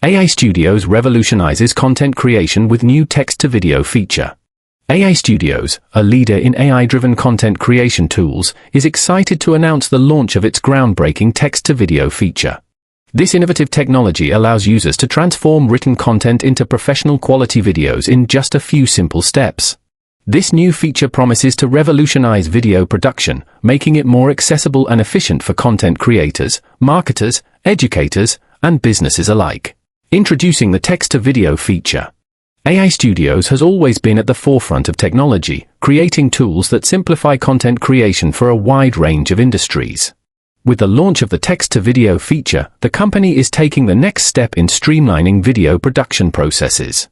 AI Studios revolutionizes content creation with new text-to-video feature. AI Studios, a leader in AI-driven content creation tools, is excited to announce the launch of its groundbreaking text-to-video feature. This innovative technology allows users to transform written content into professional quality videos in just a few simple steps. This new feature promises to revolutionize video production, making it more accessible and efficient for content creators, marketers, educators, and businesses alike. Introducing the text-to-video feature. AI Studios has always been at the forefront of technology, creating tools that simplify content creation for a wide range of industries. With the launch of the text-to-video feature, the company is taking the next step in streamlining video production processes.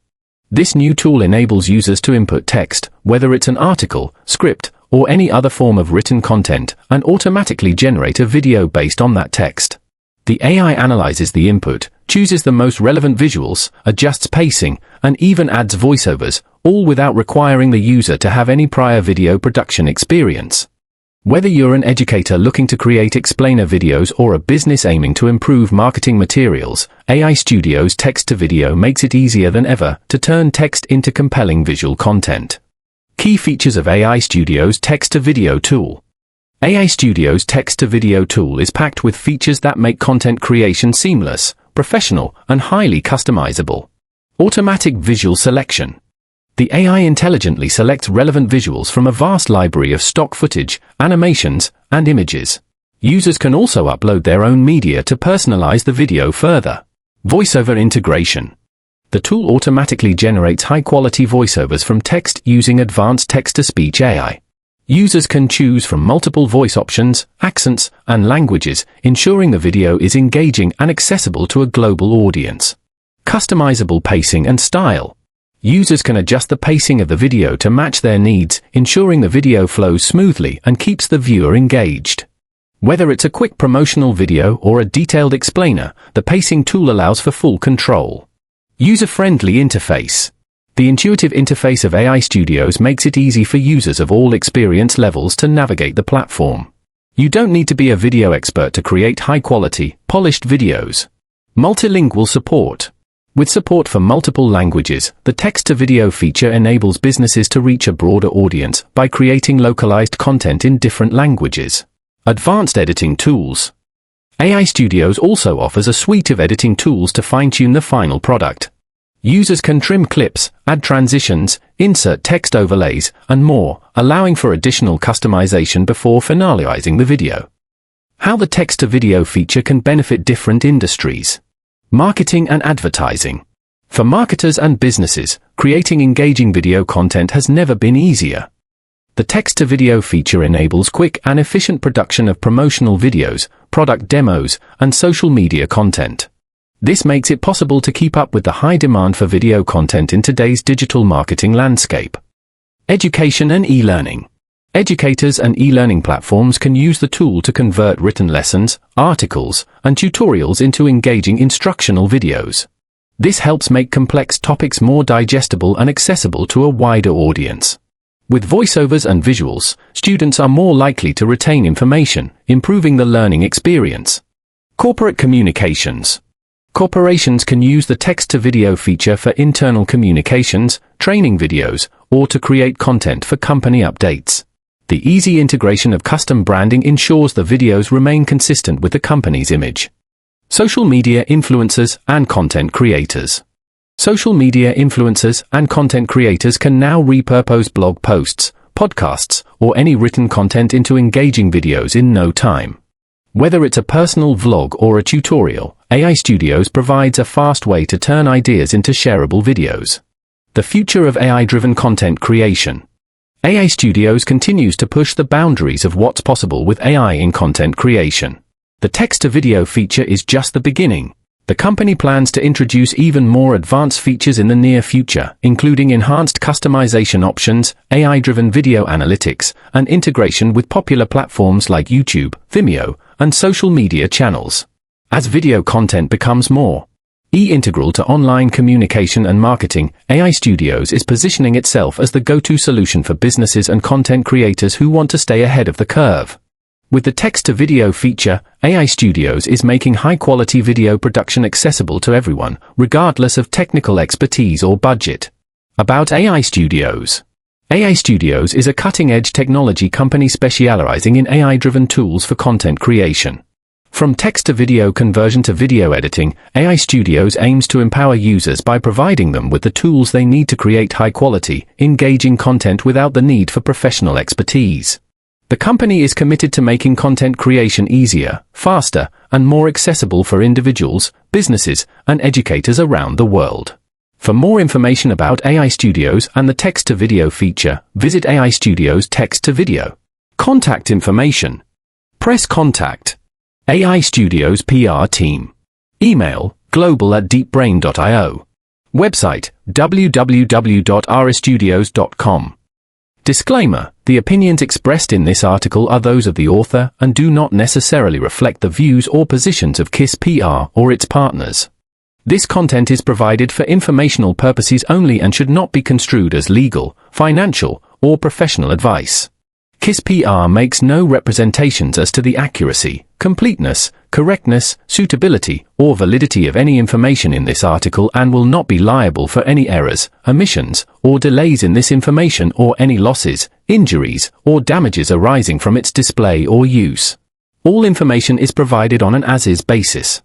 This new tool enables users to input text, whether it's an article, script, or any other form of written content, and automatically generate a video based on that text. The AI analyzes the input, chooses the most relevant visuals, adjusts pacing, and even adds voiceovers, all without requiring the user to have any prior video production experience. Whether you're an educator looking to create explainer videos or a business aiming to improve marketing materials, AI Studios text-to-video makes it easier than ever to turn text into compelling visual content. Key features of AI Studios text-to-video tool. AI Studios text-to-video tool is packed with features that make content creation seamless, professional, and highly customizable. Automatic visual selection. The AI intelligently selects relevant visuals from a vast library of stock footage, animations, and images. Users can also upload their own media to personalize the video further. Voiceover integration. The tool automatically generates high-quality voiceovers from text using advanced text-to-speech AI. Users can choose from multiple voice options, accents, and languages, ensuring the video is engaging and accessible to a global audience. Customizable pacing and style. Users can adjust the pacing of the video to match their needs, ensuring the video flows smoothly and keeps the viewer engaged. Whether it's a quick promotional video or a detailed explainer, the pacing tool allows for full control. User-friendly interface. The intuitive interface of AI Studios makes it easy for users of all experience levels to navigate the platform. You don't need to be a video expert to create high-quality, polished videos. Multilingual support. With support for multiple languages, the text-to-video feature enables businesses to reach a broader audience by creating localized content in different languages. Advanced editing tools. AI Studios also offers a suite of editing tools to fine-tune the final product. Users can trim clips, add transitions, insert text overlays, and more, allowing for additional customization before finalizing the video. How the text-to-video feature can benefit different industries. Marketing and advertising. For marketers and businesses, creating engaging video content has never been easier. The text-to-video feature enables quick and efficient production of promotional videos, product demos, and social media content. This makes it possible to keep up with the high demand for video content in today's digital marketing landscape. Education and e-learning. Educators and e-learning platforms can use the tool to convert written lessons, articles, and tutorials into engaging instructional videos. This helps make complex topics more digestible and accessible to a wider audience. With voiceovers and visuals, students are more likely to retain information, improving the learning experience. Corporate communications. Corporations can use the text-to-video feature for internal communications, training videos, or to create content for company updates. The easy integration of custom branding ensures the videos remain consistent with the company's image. Social media influencers and content creators. Social media influencers and content creators can now repurpose blog posts, podcasts, or any written content into engaging videos in no time. Whether it's a personal vlog or a tutorial, AI Studios provides a fast way to turn ideas into shareable videos. The future of AI-driven content creation. AI Studios continues to push the boundaries of what's possible with AI in content creation. The text-to-video feature is just the beginning. The company plans to introduce even more advanced features in the near future, including enhanced customization options, AI-driven video analytics, and integration with popular platforms like YouTube, Vimeo, and social media channels. As video content becomes more integral to online communication and marketing, AI Studios is positioning itself as the go-to solution for businesses and content creators who want to stay ahead of the curve. With the text-to-video feature, AI Studios is making high-quality video production accessible to everyone, regardless of technical expertise or budget. About AI Studios. AI Studios is a cutting-edge technology company specializing in AI-driven tools for content creation. From text-to-video conversion to video editing, AI Studios aims to empower users by providing them with the tools they need to create high-quality, engaging content without the need for professional expertise. The company is committed to making content creation easier, faster, and more accessible for individuals, businesses, and educators around the world. For more information about AI Studios and the text-to-video feature, visit AI Studios Text-to-Video. Contact information. Press Contact. AI Studios PR Team. Email, global@deepbrain.io. Website, www.rstudios.com. Disclaimer: the opinions expressed in this article are those of the author and do not necessarily reflect the views or positions of KISS PR or its partners. This content is provided for informational purposes only and should not be construed as legal, financial, or professional advice. KISS PR makes no representations as to the accuracy, completeness, correctness, suitability, or validity of any information in this article and will not be liable for any errors, omissions, or delays in this information or any losses, injuries, or damages arising from its display or use. All information is provided on an as-is basis.